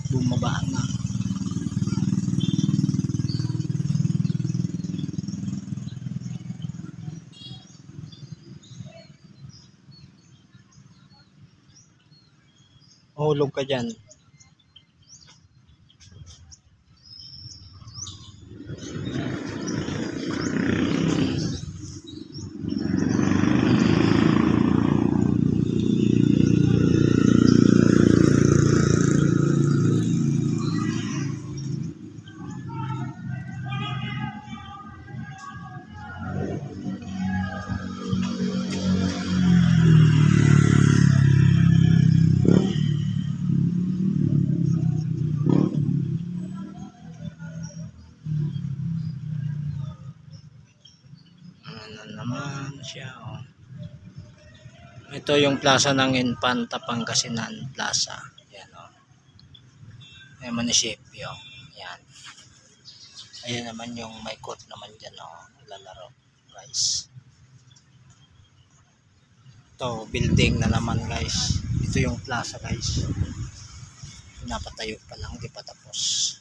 bumaba na. Mahulog ka dyan. Ano naman siya, oh. Ito yung plaza ng Infanta Pangasinan Plaza. Yan, oh. May munisipyo. Yan. Ayan naman yung may court naman dyan, oh. Lalaro, guys. Ito, building na naman, guys. Ito yung plaza, guys. Napatayo pa lang, di pa tapos.